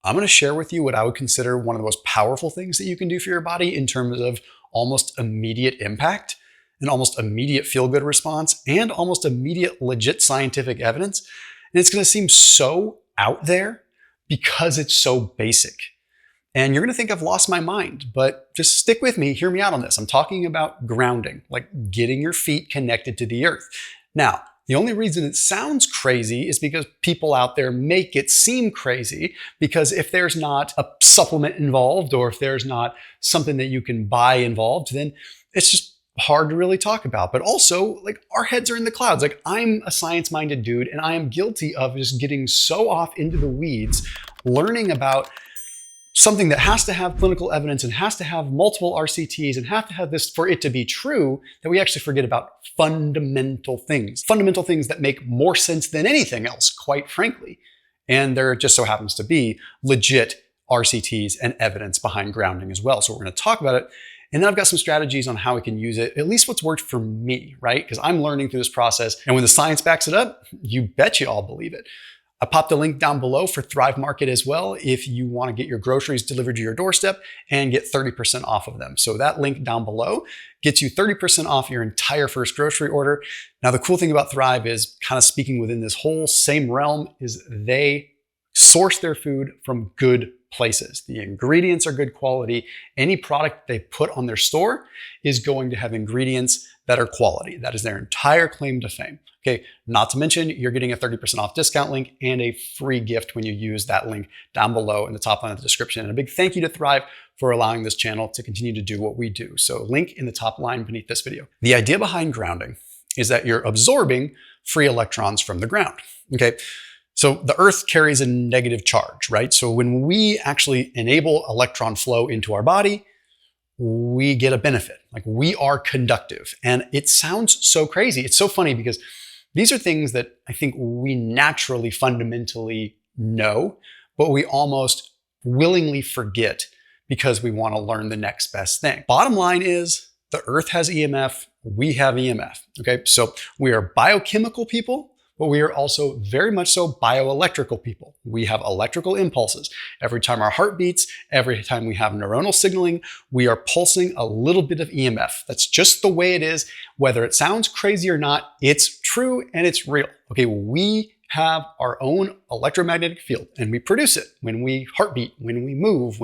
I'm going to share with you what I would consider one of the most powerful things that you can do for your body in terms of almost immediate impact, an almost immediate feel-good response, and almost immediate legit scientific evidence. And it's going to seem so out there because it's so basic. And you're going to think I've lost my mind, but just stick with me, hear me out on this. I'm talking about grounding, like getting your feet connected to the earth. Now, the only reason it sounds crazy is because people out there make it seem crazy, because if there's not a supplement involved or if there's not something that you can buy involved, then it's just hard to really talk about. But also, like, our heads are in the clouds. Like, I'm a science-minded dude and I am guilty of just getting so off into the weeds, learning about something that has to have clinical evidence and has to have multiple RCTs and have to have this for it to be true, that we actually forget about fundamental things that make more sense than anything else, quite frankly. And there just so happens to be legit RCTs and evidence behind grounding as well. So we're going to talk about it. And then I've got some strategies on how we can use it, at least what's worked for me, right? Because I'm learning through this process. And when the science backs it up, you bet you all believe it. I popped a link down below for Thrive Market as well if you want to get your groceries delivered to your doorstep and get 30% off of them. So that link down below gets you 30% off your entire first grocery order. Now, the cool thing about Thrive is, kind of speaking within this whole same realm, is they source their food from good places. The ingredients are good quality. Any product they put on their store is going to have ingredients that are quality. That is their entire claim to fame. Okay, not to mention you're getting a 30% off discount link and a free gift when you use that link down below in the top line of the description. And a big thank you to Thrive for allowing this channel to continue to do what we do. So link in the top line beneath this video. The idea behind grounding is that you're absorbing free electrons from the ground. Okay, so the earth carries a negative charge, right? So when we actually enable electron flow into our body, we get a benefit. Like, we are conductive. And it sounds so crazy. It's so funny because these are things that I think we naturally fundamentally know, but we almost willingly forget because we want to learn the next best thing. Bottom line is, the earth has EMF, we have EMF. Okay, so we are biochemical people, but we are also very much so bioelectrical people. We have electrical impulses. Every time our heart beats, every time we have neuronal signaling, we are pulsing a little bit of EMF. That's just the way it is. Whether it sounds crazy or not, it's true and it's real. Okay, we have our own electromagnetic field and we produce it when we heartbeat, when we move,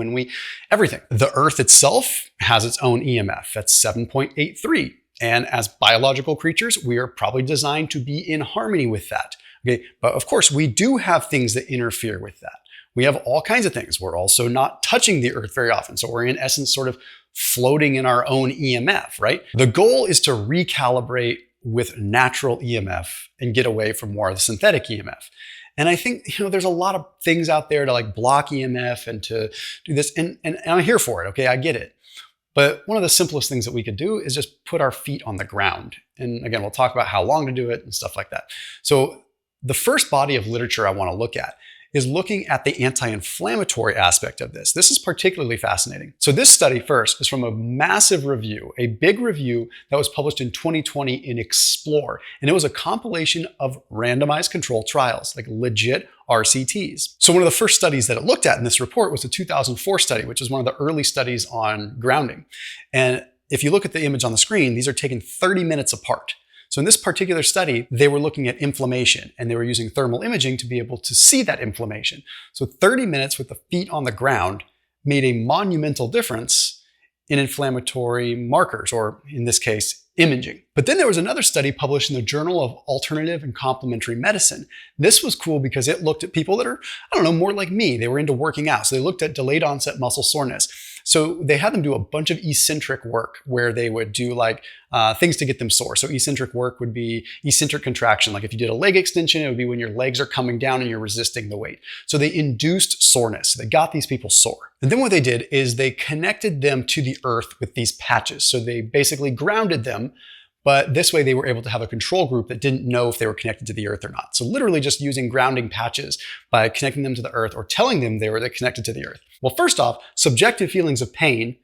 everything. The earth itself has its own EMF. That's 7.83. And as biological creatures, we are probably designed to be in harmony with that. Okay, but of course, we do have things that interfere with that. We have all kinds of things. We're also not touching the earth very often. So we're in essence sort of floating in our own EMF, right? The goal is to recalibrate with natural EMF and get away from more of the synthetic EMF. And I think, there's a lot of things out there to like block EMF and to do this. And I'm here for it. Okay, I get it. But one of the simplest things that we could do is just put our feet on the ground. And again, we'll talk about how long to do it and stuff like that. So the first body of literature I want to look at is looking at the anti-inflammatory aspect of this. This is particularly fascinating. So this study first is from a massive review, a big review that was published in 2020 in Explore. And it was a compilation of randomized controlled trials, like legit RCTs. So one of the first studies that it looked at in this report was the 2004 study, which is one of the early studies on grounding. And if you look at the image on the screen, these are taken 30 minutes apart. So in this particular study, they were looking at inflammation and they were using thermal imaging to be able to see that inflammation. So 30 minutes with the feet on the ground made a monumental difference in inflammatory markers, or in this case, imaging. But then there was another study published in the Journal of Alternative and Complementary Medicine. This was cool because it looked at people that are, more like me. They were into working out. So they looked at delayed onset muscle soreness. So they had them do a bunch of eccentric work where they would do like things to get them sore. So eccentric work would be eccentric contraction. Like if you did a leg extension, it would be when your legs are coming down and you're resisting the weight. So they induced soreness. They got these people sore. And then what they did is they connected them to the earth with these patches. So they basically grounded them, but this way they were able to have a control group that didn't know if they were connected to the earth or not. So literally just using grounding patches by connecting them to the earth or telling them they were connected to the earth. Well, first off, subjective feelings of pain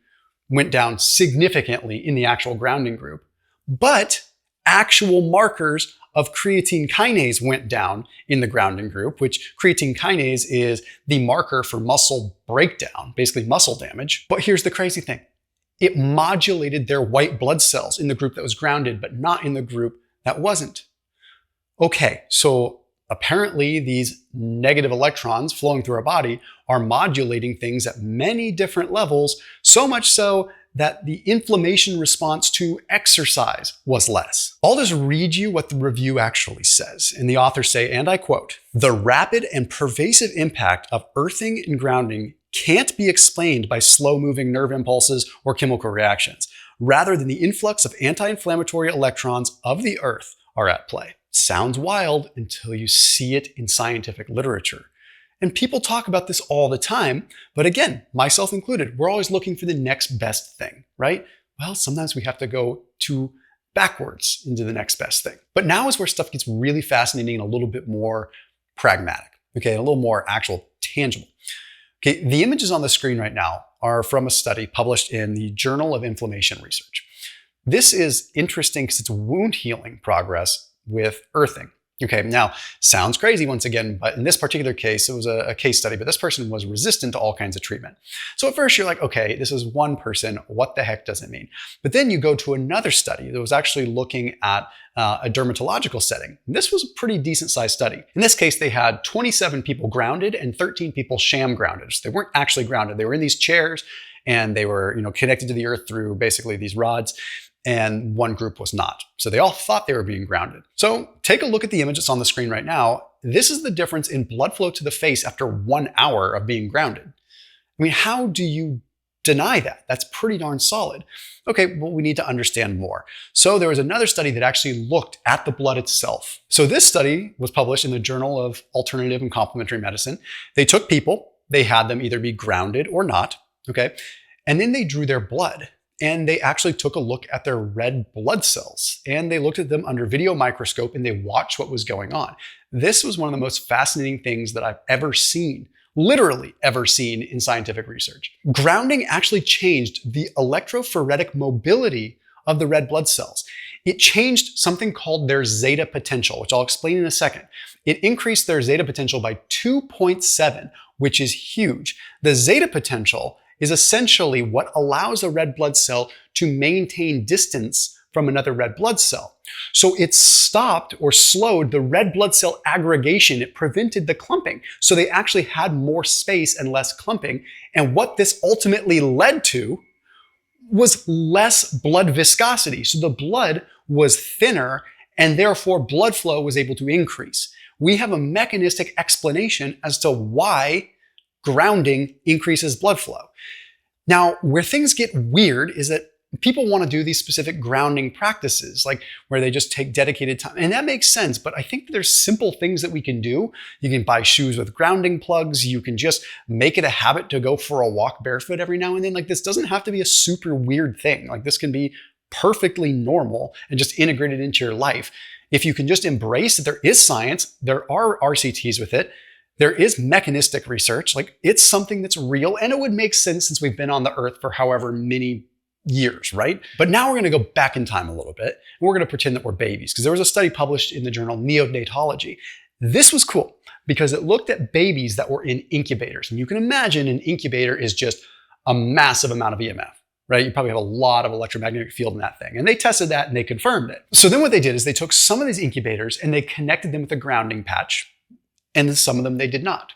went down significantly in the actual grounding group, but actual markers of creatine kinase went down in the grounding group, which creatine kinase is the marker for muscle breakdown, basically muscle damage. But here's the crazy thing. It modulated their white blood cells in the group that was grounded, but not in the group that wasn't. Okay, so apparently these negative electrons flowing through our body are modulating things at many different levels, so much so that the inflammation response to exercise was less. I'll just read you what the review actually says. And the authors say, and I quote, "The rapid and pervasive impact of earthing and grounding can't be explained by slow-moving nerve impulses or chemical reactions, rather than the influx of anti-inflammatory electrons of the earth are at play." Sounds wild until you see it in scientific literature. And people talk about this all the time, but again, myself included, we're always looking for the next best thing, right? Well, sometimes we have to go backwards into the next best thing. But now is where stuff gets really fascinating and a little bit more pragmatic, okay, a little more actual tangible. Okay, the images on the screen right now are from a study published in the Journal of Inflammation Research. This is interesting because it's wound healing progress with earthing. Okay, now sounds crazy once again, but in this particular case, it was a case study, but this person was resistant to all kinds of treatment. So at first you're like, okay, this is one person, what the heck does it mean? But then you go to another study that was actually looking at a dermatological setting. And this was a pretty decent sized study. In this case, they had 27 people grounded and 13 people sham grounded. So they weren't actually grounded. They were in these chairs and they were, connected to the earth through basically these rods. And one group was not. So they all thought they were being grounded. So take a look at the image that's on the screen right now. This is the difference in blood flow to the face after 1 hour of being grounded. I mean, how do you deny that? That's pretty darn solid. Okay, well, we need to understand more. So there was another study that actually looked at the blood itself. So this study was published in the Journal of Alternative and Complementary Medicine. They took people, they had them either be grounded or not, okay? And then they drew their blood. And they actually took a look at their red blood cells and they looked at them under video microscope and they watched what was going on. This was one of the most fascinating things that I've ever seen, literally ever seen in scientific research. Grounding actually changed the electrophoretic mobility of the red blood cells. It changed something called their zeta potential, which I'll explain in a second. It increased their zeta potential by 2.7, which is huge. The zeta potential is essentially what allows a red blood cell to maintain distance from another red blood cell. So it stopped or slowed the red blood cell aggregation. It prevented the clumping. So they actually had more space and less clumping. And what this ultimately led to was less blood viscosity. So the blood was thinner and therefore blood flow was able to increase. We have a mechanistic explanation as to why grounding increases blood flow. Now, where things get weird is that people want to do these specific grounding practices, like where they just take dedicated time. And that makes sense, but I think there's simple things that we can do. You can buy shoes with grounding plugs. You can just make it a habit to go for a walk barefoot every now and then. Like, this doesn't have to be a super weird thing. Like, this can be perfectly normal and just integrated into your life. If you can just embrace that there is science, there are RCTs with it, there is mechanistic research, like it's something that's real and it would make sense since we've been on the earth for however many years, right? But now we're going to go back in time a little bit and we're going to pretend that we're babies because there was a study published in the journal Neonatology. This was cool because it looked at babies that were in incubators. And you can imagine an incubator is just a massive amount of EMF, right? You probably have a lot of electromagnetic field in that thing. And they tested that and they confirmed it. So then what they did is they took some of these incubators and they connected them with a grounding patch. And some of them they did not.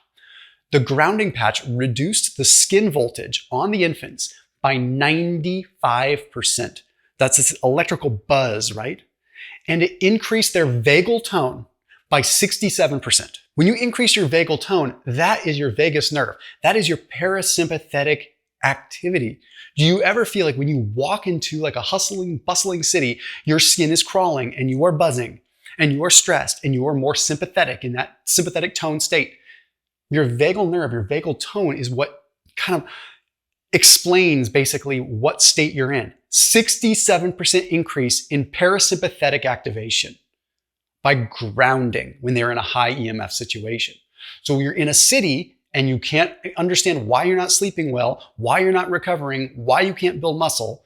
The grounding patch reduced the skin voltage on the infants by 95%. That's this electrical buzz, right? And it increased their vagal tone by 67%. When you increase your vagal tone, that is your vagus nerve. That is your parasympathetic activity. Do you ever feel like when you walk into like a hustling, bustling city, your skin is crawling and you are buzzing? And you are stressed and you are more sympathetic in that sympathetic tone state. Your vagal nerve, your vagal tone is what kind of explains basically what state you're in. 67% increase in parasympathetic activation by grounding when they're in a high EMF situation. So you're in a city and you can't understand why you're not sleeping well, why you're not recovering, why you can't build muscle.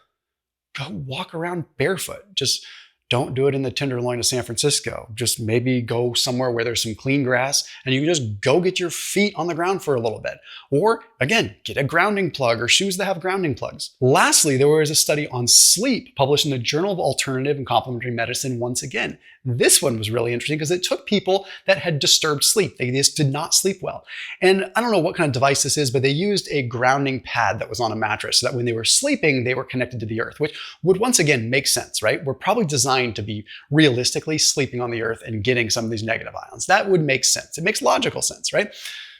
Go walk around barefoot. Just Don't do it in the Tenderloin of San Francisco. Just maybe go somewhere where there's some clean grass and you can just go get your feet on the ground for a little bit. Or again, get a grounding plug or shoes that have grounding plugs. Lastly, there was a study on sleep published in the Journal of Alternative and Complementary Medicine once again. This one was really interesting because it took people that had disturbed sleep. They just did not sleep well. And I don't know what kind of device this is, but they used a grounding pad that was on a mattress so that when they were sleeping, they were connected to the earth, which would once again make sense, right? We're probably designed to be realistically sleeping on the earth and getting some of these negative ions. That would make sense. It makes logical sense, right?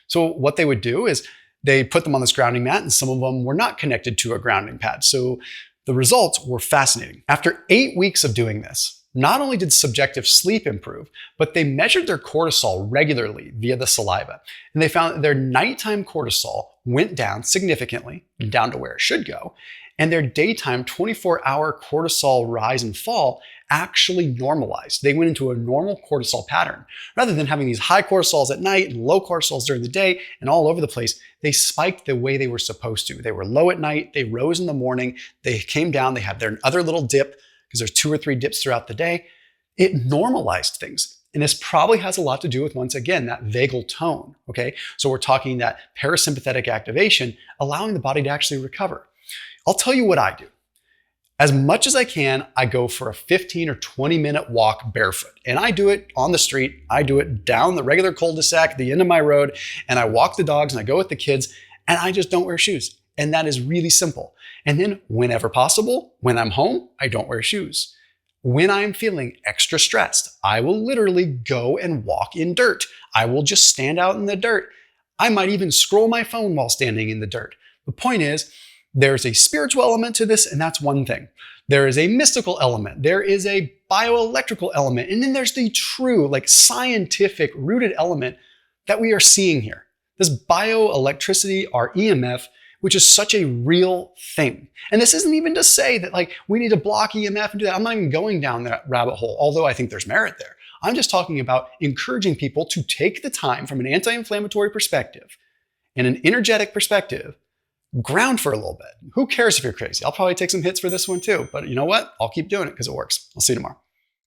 So what they would do is they put them on this grounding mat and some of them were not connected to a grounding pad. So the results were fascinating. After 8 weeks of doing this, not only did subjective sleep improve, but they measured their cortisol regularly via the saliva. And they found that their nighttime cortisol went down significantly, down to where it should go. And their daytime 24-hour cortisol rise and fall actually normalized. They went into a normal cortisol pattern. Rather than having these high cortisols at night and low cortisols during the day and all over the place, they spiked the way they were supposed to. They were low at night, they rose in the morning, they came down, they had their other little dip, because there's 2 or 3 dips throughout the day. It normalized things. And this probably has a lot to do with, once again, that vagal tone, okay? So we're talking that parasympathetic activation, allowing the body to actually recover. I'll tell you what I do. As much as I can, I go for a 15 or 20 minute walk barefoot. And I do it on the street. I do it down the regular cul-de-sac at the end of my road. And I walk the dogs and I go with the kids and I just don't wear shoes. And that is really simple. And then whenever possible, when I'm home, I don't wear shoes. When I'm feeling extra stressed, I will literally go and walk in dirt. I will just stand out in the dirt. I might even scroll my phone while standing in the dirt. The point is, there's a spiritual element to this, and that's one thing. There is a mystical element. There is a bioelectrical element. And then there's the true, scientific rooted element that we are seeing here. This bioelectricity, or EMF, which is such a real thing. And this isn't even to say that we need to block EMF and do that. I'm not even going down that rabbit hole, although I think there's merit there. I'm just talking about encouraging people to take the time from an anti-inflammatory perspective and an energetic perspective, ground for a little bit. Who cares if you're crazy? I'll probably take some hits for this one too, but you know what? I'll keep doing it because it works. I'll see you tomorrow.